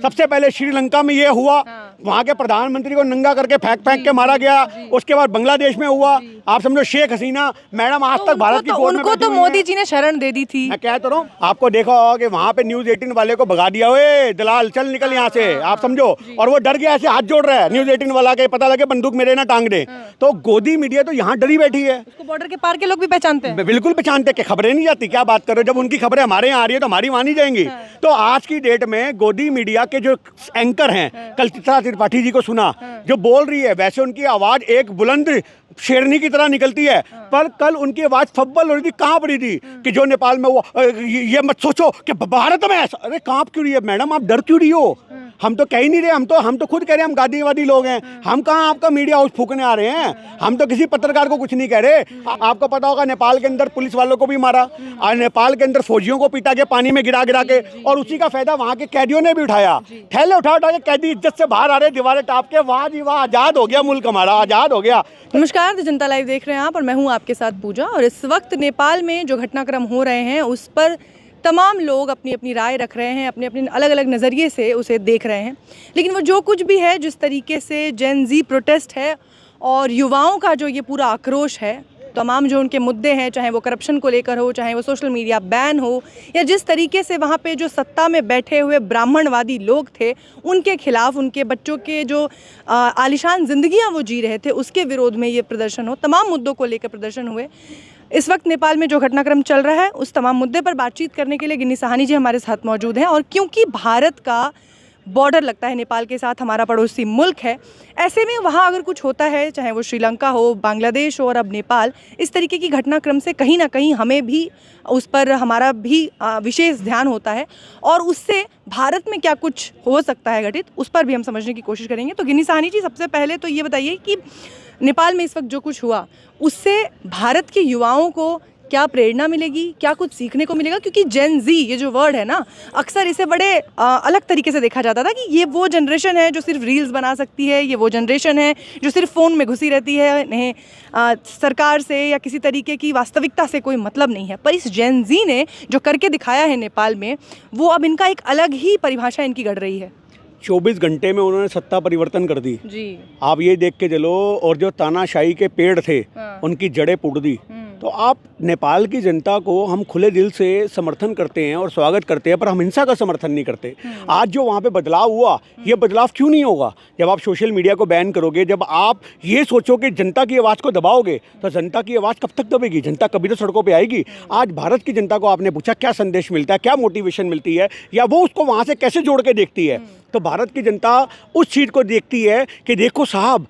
सबसे पहले श्रीलंका में ये हुआ, वहाँ के प्रधानमंत्री को नंगा करके फेंक के मारा गया। उसके बाद बांग्लादेश में हुआ, आप समझो शेख हसीना मैडम आज तक भारत की कोर्ट में उनको तो मोदी जी ने शरण दे दी थी। मैं कह तो रहा हूँ, आपको देखा होगा कि वहाँ पे न्यूज़ 18 वाले को भगा दिया, ओए दलाल चल निकल यहाँ से, आप समझो। और वो डर गया, ऐसे हाथ जोड़ रहा है न्यूज़ 18 वाला के, पता लगे बंदूक मेरे ना टांग दे। तो गोदी मीडिया तो यहाँ डरी बैठी है। उसको बॉर्डर के पार के लोग भी पहचानते हैं। बिल्कुल पहचानते हैं, खबरें नहीं जाती, क्या बात कर रहे हो। जब उनकी खबरें हमारे यहाँ आ रही है तो हमारी मानी जाएंगी। तो आज की डेट में गोदी मीडिया के जो एंकर हैं, कल चित्रा त्रिपाठी जी को सुना जो बोल रही है, वैसे उनकी आवाज एक बुलंद शेरनी की तरह निकलती है, पर कल उनकी आवाज फब्बल हो रही थी, कांप रही थी कि जो नेपाल में हुआ, ये मत सोचो कि भारत में ऐसा। अरे कांप क्यों रही है मैडम, आप डर क्यों रही हो? हम तो कह ही नहीं रहे, हम तो खुद कह रहे हैं हम गांधीवादी लोग हैं। हम कहाँ आपका मीडिया हाउस फूकने आ रहे हैं? हम तो किसी पत्रकार को कुछ नहीं कह रहे। आपको पता होगा नेपाल के अंदर पुलिस वालों को भी मारा, और नेपाल के अंदर फौजियों को पीटा के पानी में गिरा के, और उसी का फायदा वहाँ के कैदियों ने भी उठाया। थैले उठा के कैदी इज्जत से बाहर आ रहे, दीवारें टाप के, वाह जी वाह, आजाद हो गया मुल्क हमारा, आजाद हो गया। नमस्कार, जनता लाइव देख रहे हैं आप, और मैं हूं आपके साथ पूजा। और इस वक्त नेपाल में जो घटनाक्रम हो रहे हैं उस पर तमाम लोग अपनी अपनी राय रख रहे हैं, अपने अपने अलग अलग नज़रिए से उसे देख रहे हैं। लेकिन वो जो कुछ भी है, जिस तरीके से जेन ज़ी प्रोटेस्ट है और युवाओं का जो ये पूरा आक्रोश है, तमाम जो उनके मुद्दे हैं, चाहे वो करप्शन को लेकर हो, चाहे वो सोशल मीडिया बैन हो, या जिस तरीके से वहाँ पे जो सत्ता में बैठे हुए ब्राह्मणवादी लोग थे उनके खिलाफ, उनके बच्चों के जो आलिशान ज़िंदगियाँ वो जी रहे थे उसके विरोध में ये प्रदर्शन हो, तमाम मुद्दों को लेकर प्रदर्शन हुए। इस वक्त नेपाल में जो घटनाक्रम चल रहा है उस तमाम मुद्दे पर बातचीत करने के लिए गिन्नी साहनी जी हमारे साथ मौजूद हैं। और क्योंकि भारत का बॉर्डर लगता है नेपाल के साथ, हमारा पड़ोसी मुल्क है, ऐसे में वहाँ अगर कुछ होता है, चाहे वो श्रीलंका हो, बांग्लादेश हो और अब नेपाल, इस तरीके की घटनाक्रम से कहीं ना कहीं हमें भी उस पर हमारा भी विशेष ध्यान होता है, और उससे भारत में क्या कुछ हो सकता है घटित, उस पर भी हम समझने की कोशिश करेंगे। तो गिन्नी साहनी जी, सबसे पहले तो ये बताइए कि नेपाल में इस वक्त जो कुछ हुआ उससे भारत के युवाओं को क्या प्रेरणा मिलेगी, क्या कुछ सीखने को मिलेगा? क्योंकि जेन ज़ी ये जो वर्ड है ना, अक्सर इसे बड़े अलग तरीके से देखा जाता था कि ये वो जनरेशन है जो सिर्फ रील्स बना सकती है, ये वो जनरेशन है जो सिर्फ फ़ोन में घुसी रहती है, इन्हें सरकार से या किसी तरीके की वास्तविकता से कोई मतलब नहीं है। पर इस जेन ज़ी ने जो करके दिखाया है नेपाल में, वो अब इनका एक अलग ही परिभाषा इनकी गढ़ रही है। 24 घंटे में उन्होंने सत्ता परिवर्तन कर दी जी। आप ये देख के चलो, और जो तानाशाही के पेड़ थे उनकी जड़ें पुड़ दी। तो आप नेपाल की जनता को हम खुले दिल से समर्थन करते हैं और स्वागत करते हैं, पर हम हिंसा का समर्थन नहीं करते। आज जो वहाँ पे बदलाव हुआ, ये बदलाव क्यों नहीं होगा? जब आप सोशल मीडिया को बैन करोगे, जब आप ये सोचो कि जनता की आवाज़ को दबाओगे, तो जनता की आवाज़ कब तक दबेगी? जनता कभी तो सड़कों पर आएगी। आज भारत की जनता को आपने पूछा क्या संदेश मिलता है, क्या मोटिवेशन मिलती है, या वो उसको वहाँ से कैसे जोड़ के देखती है? तो भारत की जनता उस चीज़ को देखती है कि देखो साहब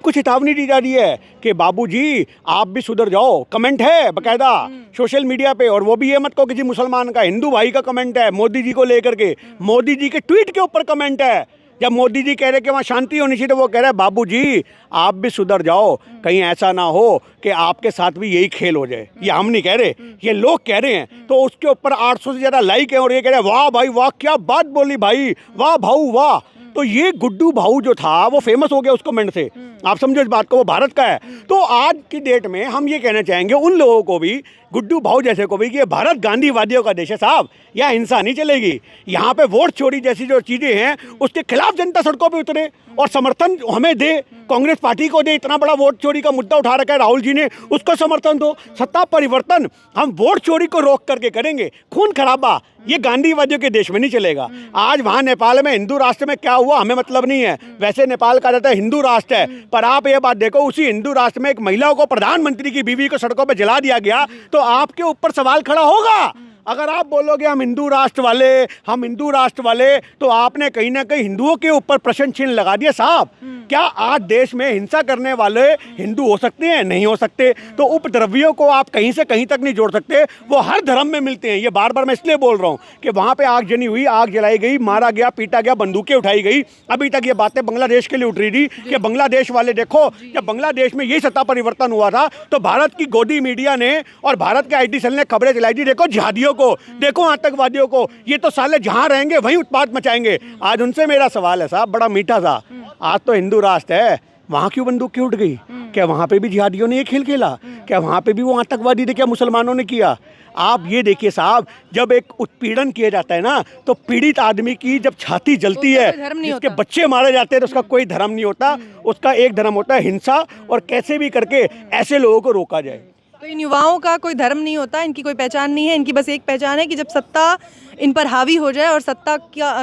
को चेतावनी दी जा रही है कि बाबूजी आप भी सुधर जाओ। कमेंट है बकायदा सोशल मीडिया पे, और वो भी ये मत कहो किसी मुसलमान का, हिंदू भाई का कमेंट है मोदी जी को लेकर के, मोदी जी के ट्वीट के ऊपर कमेंट है। जब मोदी जी कह रहे कि वहाँ शांति होनी चाहिए, तो वो कह रहे हैं बाबूजी आप भी सुधर जाओ, कहीं ऐसा ना हो कि आपके साथ भी यही खेल हो जाए। ये हम नहीं कह रहे, ये लोग कह रहे हैं। तो उसके ऊपर 800 से ज़्यादा लाइक है, और ये कह रहे हैं वाह भाई वाह, क्या बात बोली भाई, वाह भाऊ वाह। तो ये गुड्डू भाऊ जो था वो फेमस हो गया उस कमेंट से, आप समझो इस बात को, वो भारत का है। तो आज की डेट में हम ये कहना चाहेंगे उन लोगों को भी, गुड्डू भाऊ जैसे को भी, कि भारत गांधीवादियों का देश है साहब, यहाँ हिंसा नहीं चलेगी। यहाँ पे वोट चोरी जैसी जो चीज़ें हैं उसके खिलाफ जनता सड़कों पे उतरे और समर्थन हमें दे, कांग्रेस पार्टी को दे। इतना बड़ा वोट चोरी का मुद्दा उठा रखा है राहुल जी ने, उसको समर्थन दो। सत्ता परिवर्तन हम वोट चोरी को रोक करके करेंगे, खून खराबा ये गांधीवादियों के देश में नहीं चलेगा। आज वहाँ नेपाल में हिंदू राष्ट्र में क्या हुआ हमें मतलब नहीं है, वैसे नेपाल का रहता है हिंदू राष्ट्र है, पर आप ये बात देखो, उसी हिंदू राष्ट्र में एक महिला को, प्रधानमंत्री की बीवी को सड़कों पर जला दिया गया, तो आपके ऊपर सवाल खड़ा होगा। अगर आप बोलोगे हम हिंदू राष्ट्र वाले, तो आपने कहीं ना कहीं हिंदुओं के ऊपर प्रश्न चिन्ह लगा दिया साहब। क्या आज देश में हिंसा करने वाले हिंदू हो सकते हैं? नहीं हो सकते। तो उपद्रवियों को आप कहीं से कहीं तक नहीं जोड़ सकते, वो हर धर्म में मिलते हैं। ये बार बार मैं इसलिए बोल रहा हूँ कि वहाँ पे आगजनी हुई, आग जलाई गई, मारा गया, पीटा गया, बंदूकें उठाई गई। अभी तक ये बातें बांग्लादेश के लिए उठ रही थी कि बांग्लादेश वाले देखो, जब बांग्लादेश में यही सत्ता परिवर्तन हुआ था तो भारत की गोदी मीडिया ने और भारत के IT सेल ने खबरें चलाई थी, देखो जिहादियों को, देखो आतंकवादियों को, ये तो साले जहां रहेंगे वहीं उत्पात मचाएंगे। आज उनसे मेरा सवाल है साहब, बड़ा मीठा सा, आज तो हिंदू राष्ट्र है, वहाँ क्यों बंदूक क्यों उठ गई? क्या वहाँ पे भी जिहादियों ने ये खेल खेला? क्या वहाँ पे भी वो आतंकवादी थे? क्या मुसलमानों ने किया? आप ये देखिए साहब, जब एक उत्पीड़न किया जाता है ना, तो पीड़ित आदमी की जब छाती जलती है, जिसके बच्चे मारे जाते हैं, तो उसका कोई धर्म नहीं होता। उसका एक धर्म होता है हिंसा, और कैसे भी करके ऐसे लोगों को रोका जाए। तो इन युवाओं का कोई धर्म नहीं होता, इनकी कोई पहचान नहीं है। इनकी बस एक पहचान है कि जब सत्ता इन पर हावी हो जाए और सत्ता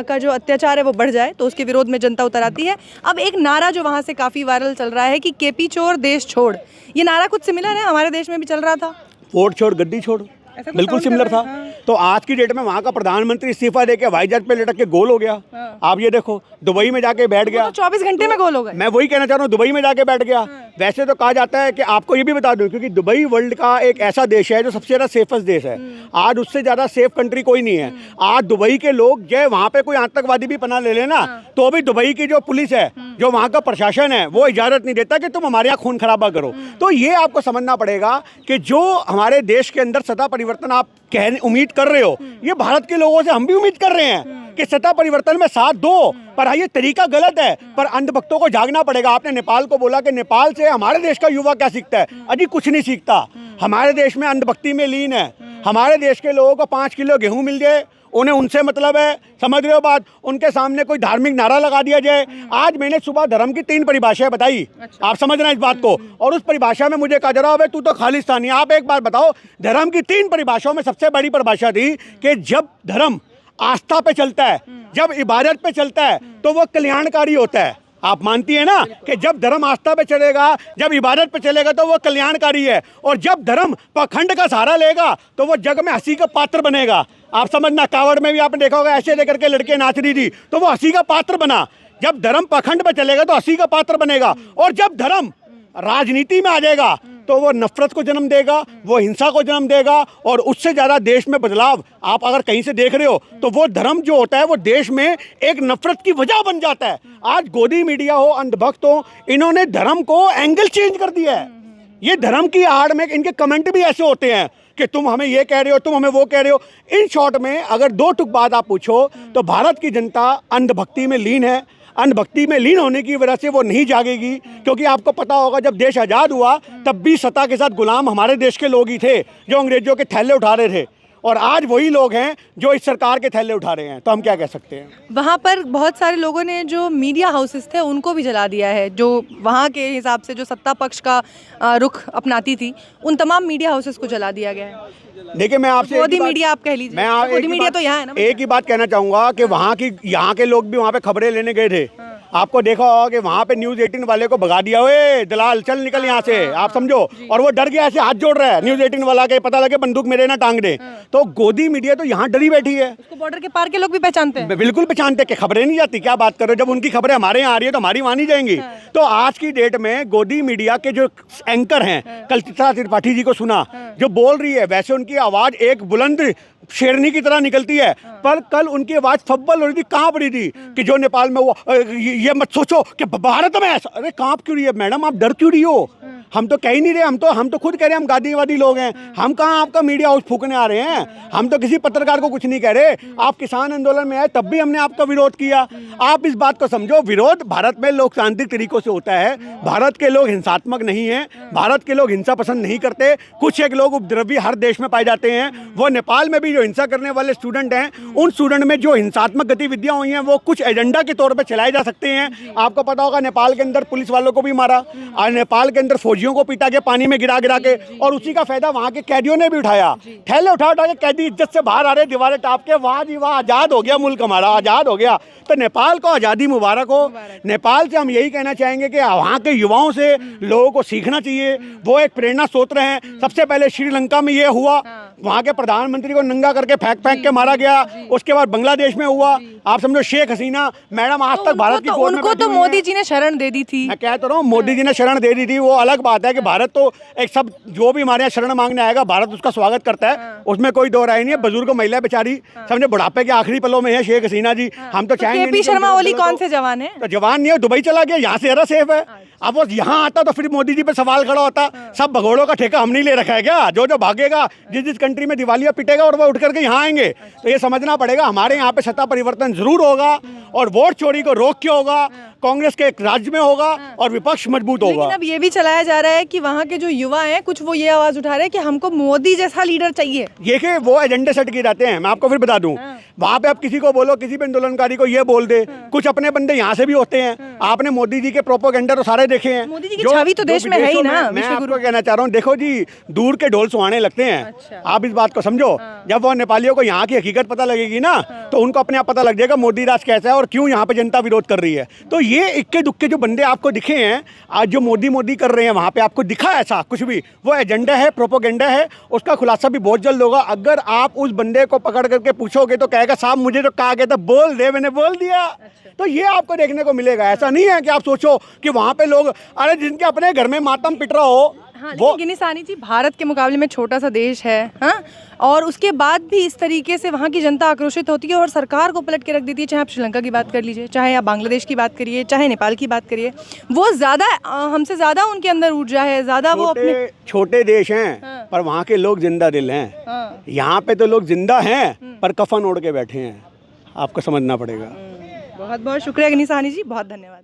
का जो अत्याचार है वो बढ़ जाए, तो उसके विरोध में जनता उतर आती है। अब एक नारा जो वहाँ से काफ़ी वायरल चल रहा है कि केपी चोर देश छोड़, ये नारा कुछ सिमिलर है, हमारे देश में भी चल रहा था। वोट छोड़ गद्दी छोड़, बिल्कुल सिमिलर था। तो आज की डेट में वहाँ का प्रधानमंत्री इस्तीफा देके हवाई जहाज पे लटक के गोल हो गया। आप ये देखो, दुबई में जाके बैठ गया। तो 24 घंटे में गोल हो गए। मैं वही कहना चाह रहा हूँ, दुबई में जाके बैठ गया। वैसे तो कहा जाता है कि आपको ये भी बता दूं, क्योंकि दुबई वर्ल्ड का एक ऐसा देश है जो सबसे ज़्यादा सेफेस्ट देश है। आज उससे ज़्यादा सेफ कंट्री कोई नहीं है। आज दुबई के लोग जो वहाँ पे कोई आतंकवादी भी पनाह ले लेना, तो भी दुबई की जो पुलिस है, जो वहाँ का प्रशासन है, वो इजाज़त नहीं देता कि तुम हमारे यहाँ खून खराबा करो। तो ये आपको समझना पड़ेगा कि जो हमारे देश के अंदर सत्ता परिवर्तन आप उम्मीद कर रहे हो, ये भारत के लोगों से हम भी उम्मीद कर रहे हैं कि सत्ता परिवर्तन में साथ दो, पर ये तरीका गलत है। पर अंधभक्तों को जागना पड़ेगा। आपने नेपाल को बोला कि नेपाल से हमारे देश का युवा क्या सीखता है? अजी कुछ नहीं सीखता। हमारे देश में अंधभक्ति में लीन है। हमारे देश के लोगों को 5 किलो गेहूं मिल जाए, उन्हें उनसे मतलब है, समझ रहे हो बात? उनके सामने कोई धार्मिक नारा लगा दिया जाए। आज मैंने सुबह धर्म की 3 परिभाषाएं बताई। अच्छा। आप समझ रहे हैं इस बात को? और उस परिभाषा में मुझे कहा जा रहा है तू तो खालिस्तानी। आप एक बात बताओ, धर्म की 3 परिभाषाओं में सबसे बड़ी परिभाषा थी कि जब धर्म आस्था पे चलता है, जब इबादत पे चलता है, तो वो कल्याणकारी होता है। आप मानती है ना कि जब धर्म आस्था पे चलेगा, जब इबादत पे चलेगा, तो वो कल्याणकारी है। और जब धर्म पाखंड का सहारा लेगा, तो वो जग में हंसी का पात्र बनेगा। आप समझना, कावड़ में भी आपने देखा होगा, ऐसे लेकर के लड़के नाच रही थी, तो वो हंसी का पात्र बना। जब धर्म पाखंड पे चलेगा तो हंसी का पात्र बनेगा। और जब धर्म राजनीति में आ जाएगा, तो वो नफरत को जन्म देगा, वो हिंसा को जन्म देगा। और उससे ज़्यादा देश में बदलाव आप अगर कहीं से देख रहे हो, तो वो धर्म जो होता है वो देश में एक नफरत की वजह बन जाता है। आज गोदी मीडिया हो, अंधभक्त हो, इन्होंने धर्म को एंगल चेंज कर दिया है। ये धर्म की आड़ में इनके कमेंट भी ऐसे होते हैं कि तुम हमें ये कह रहे हो, तुम हमें वो कह रहे हो। इन शॉर्ट में अगर 2 टुक बात आप पूछो, तो भारत की जनता अंधभक्ति में लीन है। अंधभक्ति में लीन होने की वजह से वो नहीं जागेगी, क्योंकि आपको पता होगा जब देश आज़ाद हुआ, तब भी सत्ता के साथ गुलाम हमारे देश के लोग ही थे जो अंग्रेजों के थैले उठा रहे थे। और आज वही लोग हैं जो इस सरकार के थैले उठा रहे हैं। तो हम क्या कह सकते हैं? वहाँ पर बहुत सारे लोगों ने जो मीडिया हाउसेस थे उनको भी जला दिया है। जो वहाँ के हिसाब से जो सत्ता पक्ष का रुख अपनाती थी, उन तमाम मीडिया हाउसेस को जला दिया गया है। देखिए, मैं आपसे मोदी मीडिया आप कह लीजिए, मैं मोदी मीडिया तो यहाँ है ना। एक ही बात कहना चाहूँगा कि यहाँ के लोग भी वहाँ पे खबरें लेने गए थे। आपको देखा होगा कि वहाँ पे न्यूज़ 18 वाले को भगा दिया, ओए दलाल चल निकल यहाँ से, आप समझो। और वो डर गया, ऐसे हाथ जोड़ रहा है न्यूज़ 18 वाला के, पता लगे बंदूक मेरे ना टांग दे। तो गोदी मीडिया तो यहाँ डरी बैठी है। उसको बॉर्डर के पार के लोग भी पहचानते हैं। बिल्कुल पहचानते हैं कि खबरें नहीं जाती। क्या बात कर रहे हो? जब उनकी खबरें हमारे यहाँ आ रही है तो हमारी वहाँ नहीं जाएंगी। तो आज की डेट में गोदी मीडिया के जो एंकर हैं, कल चित्रा त्रिपाठी जी को सुना जो बोल रही है, वैसे उनकी आवाज़ एक बुलंद शेरनी की तरह निकलती है, पर कल उनकी आवाज़ फब्बल हो रही थी, कांप रही थी कि जो नेपाल में वो ये मत सोचो कि भारत में ऐसा। अरे कांप क्यों रही है मैडम? आप डर क्यों रही हो? हम तो कह ही नहीं रहे, हम तो खुद कह रहे हैं हम गांधीवादी लोग हैं। हम कहाँ आपका मीडिया हाउस फूकने आ रहे हैं? हम तो किसी पत्रकार को कुछ नहीं कह रहे। आप किसान आंदोलन में आए तब भी हमने आपका विरोध किया। आप इस बात को समझो, विरोध भारत में लोकतांत्रिक तरीकों से होता है। भारत के लोग हिंसात्मक नहीं हैं, भारत के लोग हिंसा पसंद नहीं करते। कुछ एक लोग उपद्रवी हर देश में पाए जाते हैं। वो नेपाल में भी जो हिंसा करने वाले स्टूडेंट हैं, उन स्टूडेंट में जो हिंसात्मक गतिविधियां हुई हैं, वो कुछ एजेंडा के तौर पर चलाए जा सकते हैं। आपको पता होगा नेपाल के अंदर पुलिस वालों को भी मारा, और नेपाल के अंदर फौजियों को पीटा गया पानी में गिरा के, और उसी का फायदा वहां के कैदियों ने भी उठाया। थैले उठा के कैदी इज्जत से बाहर आ रहे, दीवारें टाप के, वाह जी वाह, आजाद हो गया मुल्क हमारा, आजाद हो गया। तो नेपाल को आज़ादी मुबारक हो। नेपाल से हम यही कहना चाहेंगे कि वहाँ के युवाओं से लोगों को सीखना चाहिए। वो एक प्रेरणा स्रोत हैं। सबसे पहले श्रीलंका में ये हुआ, वहाँ के प्रधानमंत्री को नंगा करके फेंक के मारा गया। उसके बाद बांग्लादेश में हुआ। आप समझो शेख हसीना मैडम आज तक भारत की कोर्ट में, उनको तो मोदी जी ने शरण दे दी थी। मैं कह तो रहा हूँ, मोदी जी ने शरण दे दी थी। वो अलग बात है कि भारत तो एक सब जो भी हमारे यहाँ शरण मांगने आएगा, भारत उसका स्वागत करता है, उसमें कोई दो राय नहीं है। बुजुर्ग महिला बेचारी समझे बुढ़ापे के आखिरी पलों में है शेख हसीना जी। हम तो चाहेंगे। केपी शर्मा ओली कौन से जवान है? तो जवान नहीं है, दुबई चला गया, यहाँ से ज़रा सेफ है। अब वो यहाँ आता तो फिर मोदी जी पे सवाल खड़ा होता, सब भगोड़ों का ठेका हम नहीं ले रखा है क्या? जो भागेगा, जिस कंट्री में दिवालिया पिटेगा, और वो उठ करके यहाँ आएंगे। तो ये समझना पड़ेगा, हमारे यहाँ पे सत्ता परिवर्तन जरूर होगा, और वोट चोरी को रोक के होगा। कांग्रेस के एक राज्य में होगा और विपक्ष मजबूत होगा। लेकिन अब ये भी चलाया जा रहा है कि वहाँ के जो युवा हैं कुछ वो ये आवाज उठा रहे हैं कि हमको मोदी जैसा लीडर चाहिए। देखिए वो एजेंडे सेट किए जाते हैं। मैं आपको फिर बता दूं, वहाँ पे आप किसी को बोलो, किसी भी आंदोलनकारी को ये बोल दे, कुछ अपने बंदे यहाँ से भी होते हैं। आपने मोदी जी के प्रोपोगेंडा तो सारे देखे हैं। मोदी जी की छवि तो देश में है ही ना। मैं आपको कहना चाह रहा हूँ, देखो जी, दूर के ढोल सुहाने लगते हैं। अच्छा। आप इस बात को समझो। जब वो नेपालियों को यहाँ की हकीकत पता लगेगी ना, तो उनको अपने आप पता लग जाएगा मोदी राज कैसा है और क्यों यहाँ पे जनता विरोध कर रही है। तो ये इक्के दुक्के जो बंदे आपको दिखे हैं आज जो मोदी मोदी कर रहे हैं, वहाँ पे आपको दिखा ऐसा कुछ भी, वो एजेंडा है, प्रोपोगेंडा है। उसका खुलासा भी बहुत जल्द होगा। अगर आप उस बंदे को पकड़ करके पूछोगे तो कहेगा साहब मुझे तो कहा गया था बोल दे, मैंने बोल दिया। तो ये आपको देखने को मिलेगा। ऐसा नहीं है कि आप सोचो कि वहाँ पे लोग, अरे जिनके अपने घर में मातम पिट रहा हो। हाँ, वो गिनी सानी जी भारत के मुकाबले में छोटा सा देश है, हाँ, और उसके बाद भी इस तरीके से वहाँ की जनता आक्रोशित होती है और सरकार को पलट के रख देती है। चाहे आप श्रीलंका की बात कर लीजिए, चाहे आप बांग्लादेश की बात करिए, चाहे नेपाल की बात करिए, वो ज़्यादा हमसे ज़्यादा उनके अंदर ऊर्जा है, ज़्यादा वो अपने छोटे देश हैं। हाँ। पर वहाँ के लोग जिंदा दिल हैं। हाँ। यहाँ पे तो लोग जिंदा हैं पर कफन ओढ़ के बैठे हैं। आपको समझना पड़ेगा। बहुत बहुत शुक्रिया गिनी सानी जी, बहुत धन्यवाद।